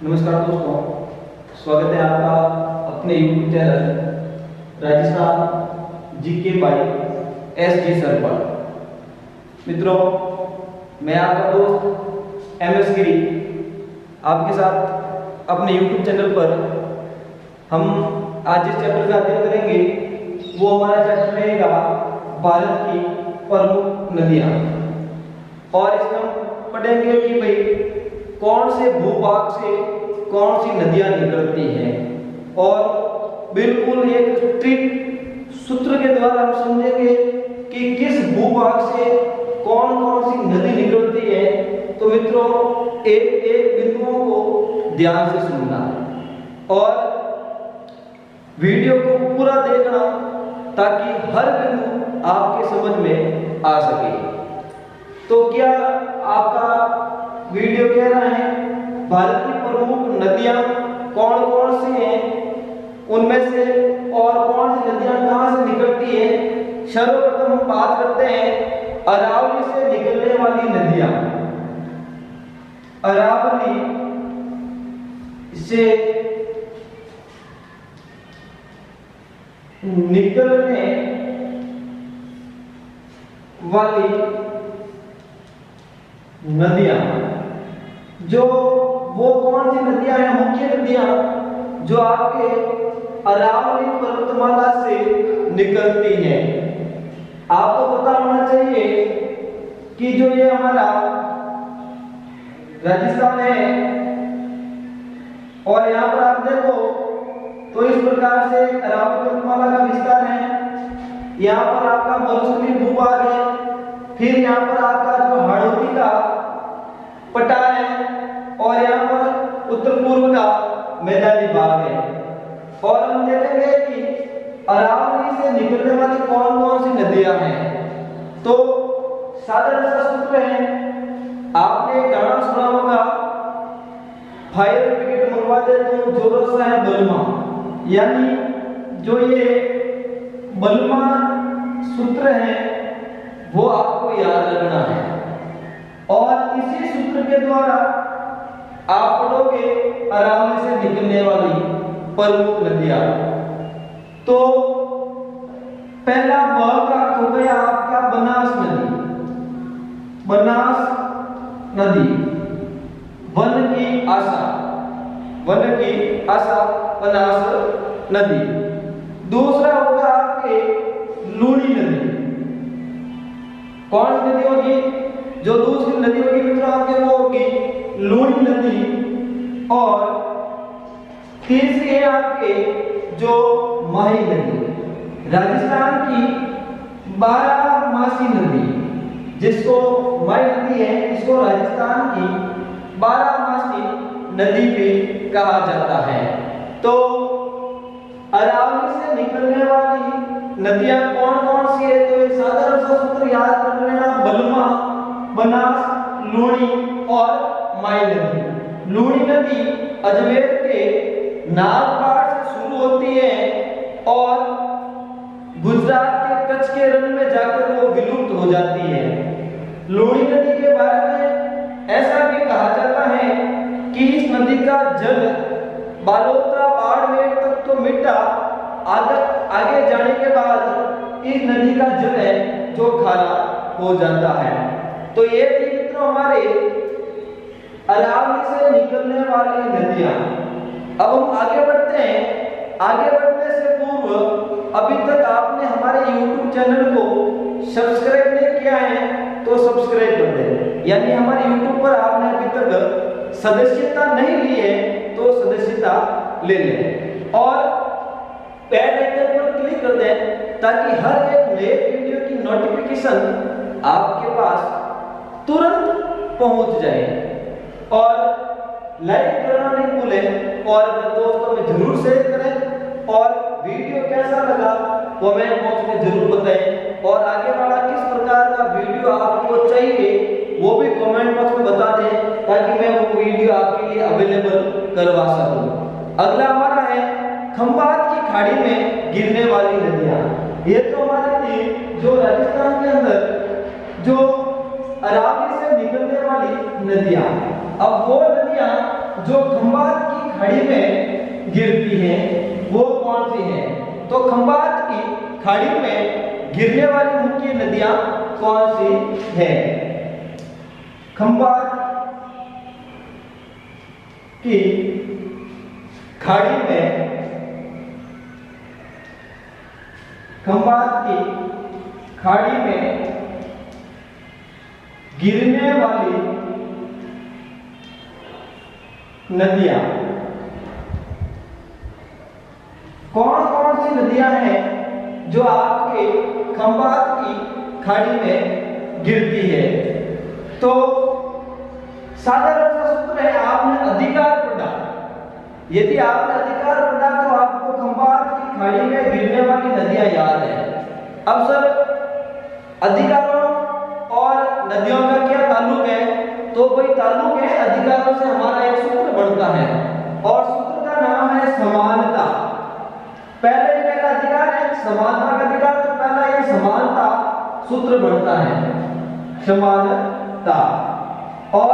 नमस्कार दोस्तों, स्वागत है आपका अपने YouTube channel Rajasthan GK by SG sir पर। मित्रों, मैं आपका दोस्त MS गिरी आपके साथ अपने YouTube चैनल पर हम आज जिस चैप्टर का अध्ययन करेंगे वो हमारा चैप्टर रहेगा भारत की प्रमुख नदियाँ। और इसमें हम पढ़ेंगे कि भाई कौन से भूभाग से कौन सी नदियां निकलती हैं, और बिल्कुल एक स्ट्रिक्ट सूत्र के द्वारा हम समझेंगे कि किस भूभाग से कौन कौन सी नदी निकलती है। तो मित्रों, एक एक बिंदुओं को ध्यान से सुनना और वीडियो को पूरा देखना ताकि हर बिंदु आपके समझ में आ सके। तो क्या आपका वीडियो कह रहा है भारत की प्रमुख नदियां कौन कौन सी हैं, उनमें से और कौन सी नदियां कहां से निकलती हैं। सर्वप्रथम हम बात करते हैं अरावली से निकलने वाली नदियां। अरावली से निकलने वाली नदियां, जो वो कौन सी नदियां हैं, मुख्य नदियां जो आपके अरावली पर्वतमाला से निकलती हैं। आपको पता होना चाहिए कि जो ये हमारा राजस्थान है और यहाँ पर आप देखो तो इस प्रकार से अरावली पर्वतमाला का विस्तार है। यहाँ पर आपका मरुस्थलीय भूभाग है, फिर यहाँ पर आपका जो हाड़ौती का पठार है और यहाँ पर उत्तर पूर्व का मैदानी भाग है। और हम देखेंगे कि अरावली से निकलने वाली कौन कौन सी नदियां हैं। तो साधारण सा सूत्र है, आपने गाना सुना होगा, फायर ब्रिगेड मंगवा दे तो जोरों से है बलमा। यानी जो ये बलमा सूत्र है वो आपको याद रखना है और इसी सूत्र के द्वारा आप पढ़ोगे अरावली से निकलने वाली प्रमुख नदियां। तो पहला ब का हो गया आपका बनास नदी। बनास नदी, वन की आशा, वन की आशा बनास नदी। दूसरा होगा आपके लूणी नदी। कौन सी नदी होगी? जो दूसरी नदी होगी मित्रों आपके वो होगी लूणी नदी। और तीसरी है आपके जो माही नदी, राजस्थान की 12मासी नदी, जिसको माही नदी है, इसको राजस्थान की 12मासी नदी भी कहा जाता है। तो अरावली से निकलने वाली नदियां कौन कौन सी है? तो एक साधारण सा सूत्र याद कर लेना, बलमा, बनास, लूणी और माही नदी। लूणी नदी अजमेर के नागपाड़ से शुरू होती है और गुजरात के कच्छ के रण में जाकर वो विलुप्त हो जाती है। लूणी नदी के बारे में ऐसा भी कहा जाता है कि इस नदी का जल बालोतरा बाड़मेर तक तो मीठा, आगे जाने के बाद इस नदी का जल है जो खारा हो जाता है। तो ये थी मित्रों हमारे अरावली से निकलने वाली नदियां। अब हम आगे बढ़ते हैं। आगे बढ़ने से पूर्व अभी तक आपने हमारे YouTube चैनल को सब्सक्राइब नहीं किया है तो सब्सक्राइब कर दें। यानी हमारे YouTube पर आपने अभी तक सदस्यता नहीं ली है तो सदस्यता ले लें और बेल आइकन पर क्लिक कर दें ताकि हर एक नए वीडियो की नोटिफिकेशन आपके पास तुरंत पहुंच जाए। और लाइक करना नहीं भूलें और अपने दोस्तों में जरूर शेयर करें और वीडियो कैसा लगा कमेंट बॉक्स में जरूर बताएं। और आगे वाला किस प्रकार का वीडियो आपको चाहिए वो भी कमेंट बॉक्स में बता दें ताकि मैं वो वीडियो आपके लिए अवेलेबल करवा सकूं। अगला हमारा है खंभात की खाड़ी में गिरने वाली नदियां। ये तो हमारी थी जो राजस्थान के अंदर जो अरावली से निकलने वाली नदियां। अब वो नदियां जो खंभात की खाड़ी में गिरती हैं वो कौन सी है? तो खंभात की खाड़ी में गिरने वाली मुख्य नदियां कौन सी है? खंभात की खाड़ी में, खंभात की खाड़ी में गिरने वाली नदियां कौन कौन सी नदियां हैं जो आपके खंभात की खाड़ी में गिरती है? तो साधारण सा सूत्र है, आपने अधिकार पढ़ा, यदि आपने अधिकार पढ़ा तो आपको खंभात की खाड़ी में गिरने वाली नदियां याद है। अब सर अधिकारों और नदियों का क्या ताल्लुक है? तो वही ताल्लुक है, अधिकारों से हमारा एक सूत्र बनता है और सूत्र का नाम है समानता। पहला अधिकार है समानता का अधिकार, तो पहला ये समानता सूत्र बनता है, समानता। और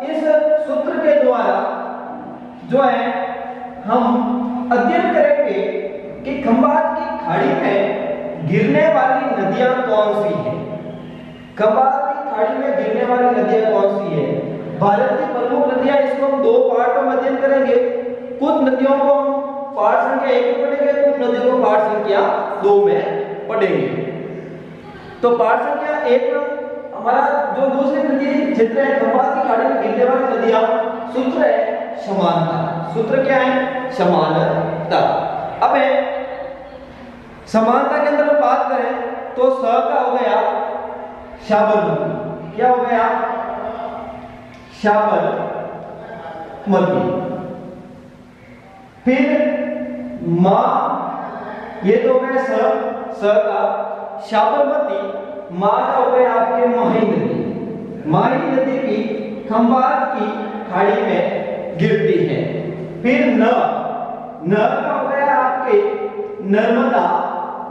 इस सूत्र के द्वारा जो है हम अध्ययन करेंगे कि खंभात की खाड़ी में गिरने वाली नदियां कौन सी हैं। खंभात की खाड़ी में गिरने वाली नदियां कौन सी है? भारत की प्रमुख नदियां, इसको हम दो पार्टों में अध्ययन करेंगे। कुछ नदियों को हम पाठ संख्या 1 में पढ़ेंगे, कुछ नदियों को पाठ संख्या 2 में पढ़ेंगे। तो पाठ संख्या 1 में हमारा जो दूसरी नदी क्षेत्र है खंभात की खाड़ी में गिरने वाली नदियां, सूत्र है समानता। सूत्र क्या है? समानता। अब समानता के अंदर हम बात करें तो स का हो गया साबरमती। क्या हो गया? साबरमती। फिर मां, ये तो हो गया स का साबरमती। मां का हो गया आपके माही नदी। माही नदी भी खंभात की खाड़ी में गिरती है। फिर न का हो गया आपके नर्मदा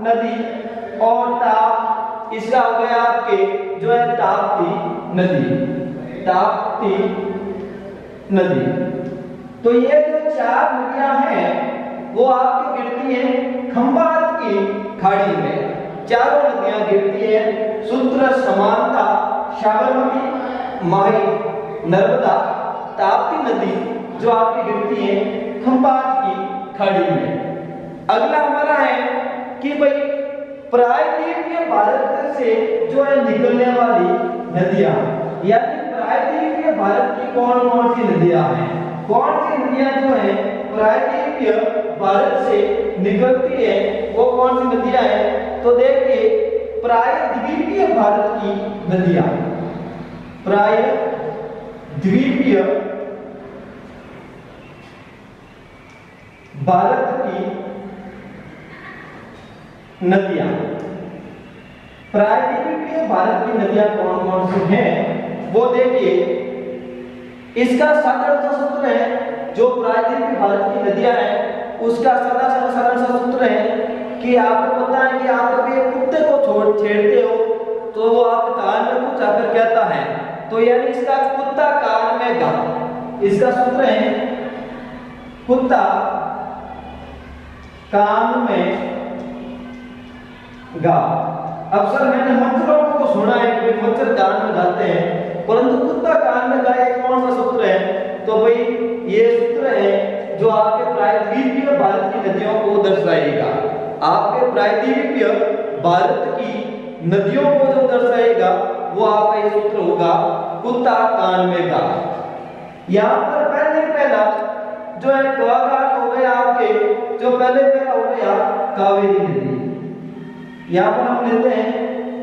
नदी। और ता, इसका हो गया आपके जो है ताप्ती नदी। ताप्ती नदी। तो ये जो 4 नदियां हैं वो आपकी गिरती हैं खंभात की खाड़ी में। चारों नदियां गिरती हैं, सूत्र समानता, साबरमती, माही, नर्मदा, ताप्ती नदी जो आपकी गिरती है खंभात की खाड़ी में। अगला हमारा है कि भाई प्रायद्वीपीय भारत से जो है निकलने वाली नदियां, यानी प्रायद्वीपीय भारत की कौन कौन सी नदियां हैं? कौन सी नदियां जो है प्रायद्वीपीय भारत से निकलती है वो कौन सी नदियां हैं? तो देखिए प्रायद्वीपीय भारत की नदियां, प्रायद्वीपीय भारत की नदियां, प्रायद्वीपीय भारत की नदियां कौन कौन सी हैं वो देखिए। इसका साधारण सा सूत्र है, जो प्रायद्वीपीय भारत की नदियां हैं उसका सरल सा सूत्र है कि आपको पता है कि आप कभी एक कुत्ते को छेड़ते हो तो वो आपके कान में कुछ आकर कहता है, तो यानी इसका कुत्ता कान में गा। इसका सूत्र है कुत्ता कान में गा। अक्सर मैंने मच्छरों को सुना है कि मच्छर कान में गाते हैं, परंतु कुत्ता कान में गाए कौन सा सूत्र है? तो भाई ये सूत्र है जो आपके प्रायद्वीपीय भारत की नदियों को दर्शाएगा। आपके प्रायद्वीपीय भारत की नदियों को जो दर्शाएगा वो आपका ये सूत्र होगा कुत्ता कान में गा। यहाँ पर पहला जो है क हो गया आपके, जो पहला हो गया कावेरी नदी। यहाँ पर हम लेते हैं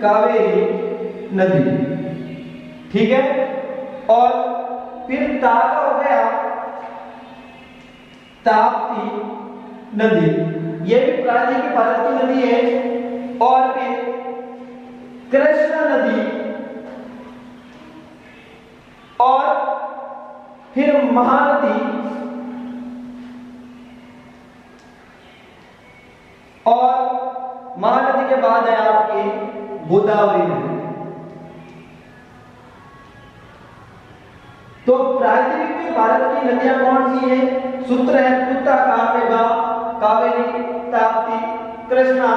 कावेरी नदी, ठीक है। और फिर ता का हो गया ताप्ती नदी, ये भी प्रायद्वीपीय भारत की नदी है। और फिर कृष्णा नदी, और फिर महानदी, और महानदी के बाद है आपकी गोदावरी नदी। तो प्रायद्वीपीय प्रायद्वीप में भारत की नदियां कौन सी हैं? सूत्र है उत्तराखंड में कावेरी, ताप्ती, कृष्णा,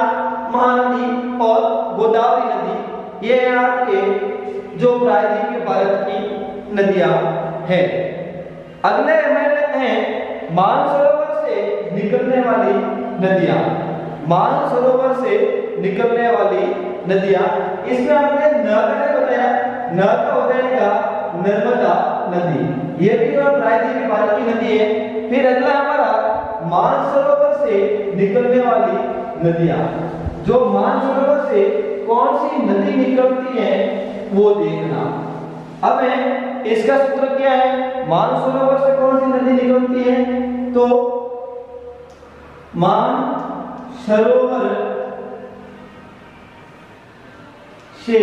महानदी और गोदावरी नदी। ये हैं आपके जो प्रायद्वीप में भारत की नदियां हैं। अगले में है मानसरोवर से निकलने वाली नदियां। मानसरोवर से निकलने वाली नदियां, इसमें हमने नर्मदा बताया, नर्मदा हो जाएगा नर्मदा नदी, ये भी और प्रायद्वीप भारत की नदी है। फिर अगला हमारा मानसरोवर से निकलने वाली नदियां, जो मानसरोवर से कौन सी नदी निकलती है वो देखना। अब है इसका सूत्र क्या है? मानसरोवर से कौन सी नदी निकलती है? तो मानसरोवर से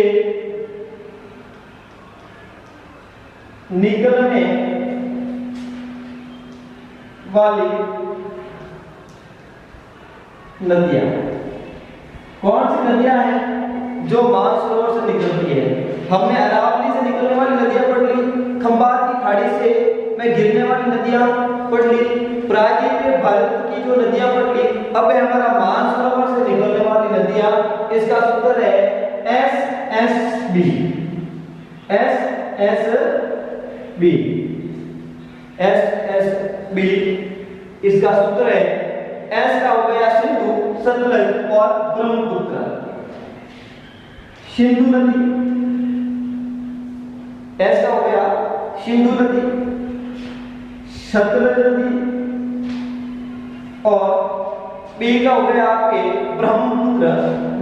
निकलने वाली नदियां, कौन सी नदियां हैं जो मानसरोवर से निकलती है? हमने अरावली से निकलने वाली नदियां पढ़ ली, खंबात की खाड़ी से में गिरने वाली नदियां पढ़ ली, प्रायद्वीप में भारत की जो नदियां पढ़ ली। अब है हमारा मानसरोवर से निकलने वाली नदियां, इसका सूत्र है SSB। SSB SSB इसका सूत्र है, S का हो गया सिंधु, सतलज और ब्रह्मपुत्र। सिंधु नदी, S का हो गया सिंधु नदी, सतलज नदी और B का हो गया आपके ब्रह्मपुत्र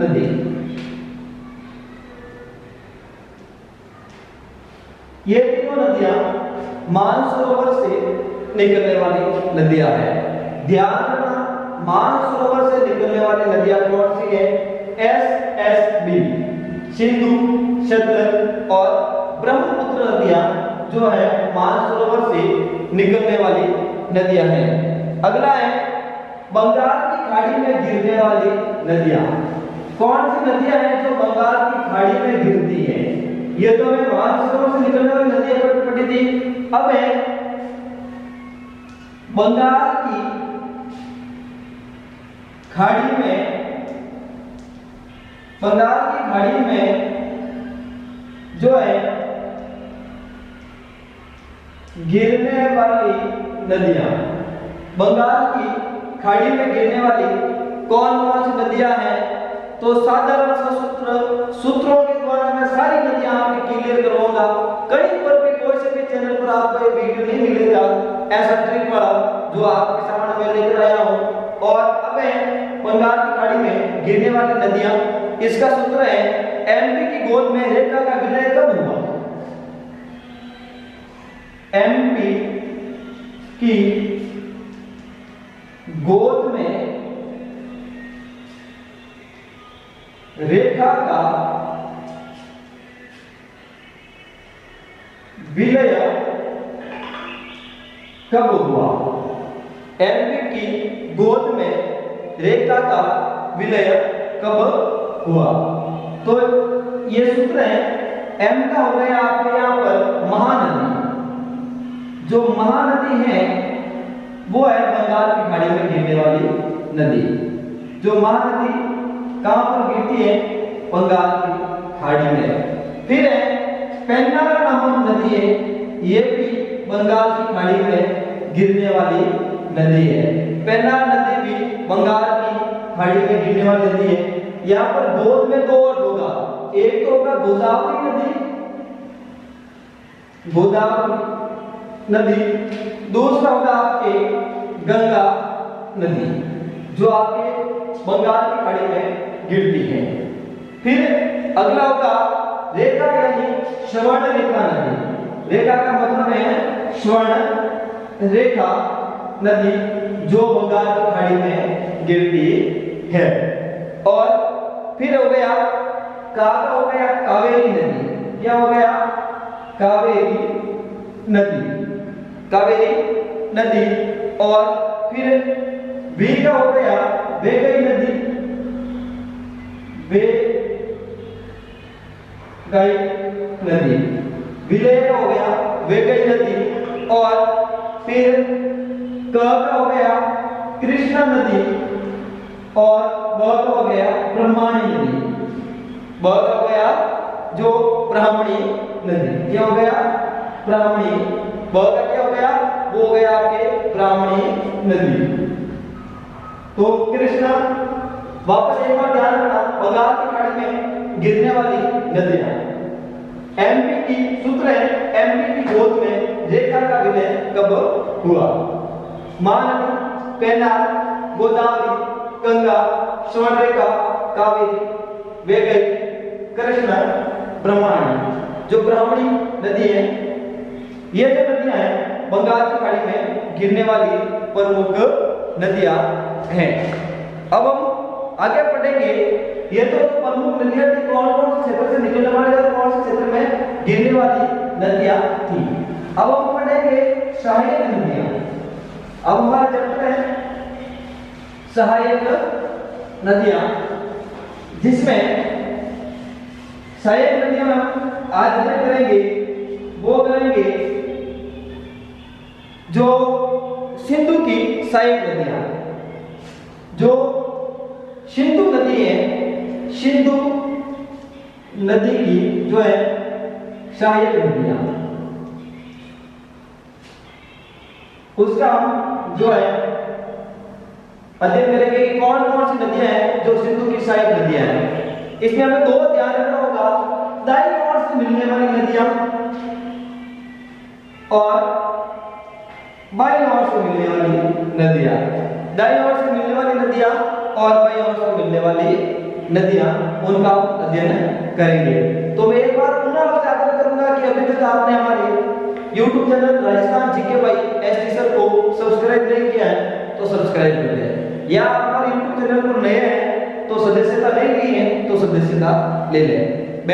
नदी। ये तीनों नदियां मानसरोवर से निकलने वाली नदियां हैं। ध्यान रखना, मानसरोवर से निकलने वाली नदियां कौन सी है? SSB, सिंधु, सतलज और ब्रह्मपुत्र नदियां जो है मानसरोवर से निकलने वाली नदियां हैं। अगला है बंगाल की खाड़ी में गिरने वाली नदियां। कौन सी नदियां हैं जो बंगाल की खाड़ी में गिरती है? ये तो हमें मानसरोवर से निकलने वाली नदियां पढ़ी थी। अब है बंगाल की खाड़ी में, बंगाल की खाड़ी में जो है गिरने वाली नदियां, बंगाल की खाड़ी में गिरने वाली कौन कौन सी नदियां हैं? तो साधारण सा सूत्रों के द्वारा मैं सारी नदियां आपको क्लियर करवाऊंगा। कहीं पर भी कोई से भी चैनल पर आपको ये वीडियो नहीं मिलेगा ऐसा ट्रिक वाला जो आपके सामने मैं लेकर आया हूं। और अब है बंगाल की खाड़ी में गिरने वाली नदियां, इसका सूत्र है एमपी की गोद में रेखा का विलय कब हुआ? एमपी की गोद में रेखा का विलय कब हुआ? एमपी की गोद में रेखा का विलय कब हुआ? तो ये सूत्र है, एम का हो गया आपके यहां पर महानदी। जो महानदी है वो है बंगाल की खाड़ी में गिरने वाली नदी। जो महानदी कहां पर गिरती है? बंगाल की खाड़ी में। फिर है पेन्नार नामक नदी है, ये भी बंगाल की खाड़ी में गिरने वाली नदी है। पेन्नार नदी भी बंगाल की खाड़ी में गिरने वाली नदी है। यहाँ पर गोद में दो अर्थ होगा, एक तो होगा गोदावरी नदी, गोदावरी नदी, दूसरा होगा आपके गंगा नदी जो आपके बंगाल की खाड़ी में गिरती है। फिर अगला होगा रेखा यानी स्वर्ण रेखा नदी। रेखा का मतलब है स्वर्ण रेखा नदी जो बंगाल की खाड़ी में गिरती है। और फिर हो गया हो गया कावेरी नदी। क्या हो गया? कावेरी नदी, कावेरी नदी। और फिर वी का हो गया वेगई नदी, वेगई नदी। विलय का हो गया वेगई नदी और फिर क का हो गया कृष्णा नदी और ब का हो गया ब्रह्मणी नदी। ब का हो गया जो ब्राह्मणी नदी, क्या हो गया ब्राह्मणी। ब का क्या हो गया, वो हो गया आपके ब्राह्मणी नदी। तो कृष्णा, वापस एक बार ध्यान रखना, बंगाल की खाड़ी में गिरने वाली नदियां। एमपी की सूत्र है, एमपी की गोद में रेखा का विलय कब हुआ? महानदी, पेन्नार, गोदावरी, गंगा, स्वर्णरेखा, कावेरी, वैगई, कृष्णा, ब्रह्मणी। जो ब्राह्मणी नदी है, ये जो नदियां हैं बंगाल की खाड़ी में गिरने वाली प्रमुख नदियां हैं। अब हम आगे पढ़ेंगे, ये तो प्रमुख नदियां थी, कौन कौन से क्षेत्र से निकलने वाली और कौन से क्षेत्र में गिरने वाली नदियां थी। अब हम पढ़ेंगे सहायक नदियां। अब हमारा चैप्टर है सहायक नदियां, जिसमें सहायक नदियां हम आज अध्ययन करेंगे, वो करेंगे जो सिंधु की सहायक नदियां। जो सिंधु नदी है, सिंधु नदी की जो है सहायक नदियां, उसका हम जो है अध्ययन करेंगे कि कौन कौन सी नदियां हैं जो सिंधु की सहायक नदियां हैं। इसमें हमें दो ध्यान रखना होगा, दाईं ओर से मिलने वाली नदियां और बाईं ओर से मिलने वाली नदियां। दाईं ओर से मिलने वाली नदियां और बाईं ओर से मिलने वाली नदियां, उनका अध्ययन करेंगे। तो मैं एक बार पुनः आपसे आग्रह करूंगा कि अभी तक आपने हमारे YouTube channel Rajasthan GK by ST sir को सब्सक्राइब नहीं किया है तो सब्सक्राइब कर दें, या आप हमारे YouTube चैनल पर नए हैं तो सदस्यता नहीं ली है तो सदस्यता ले लें।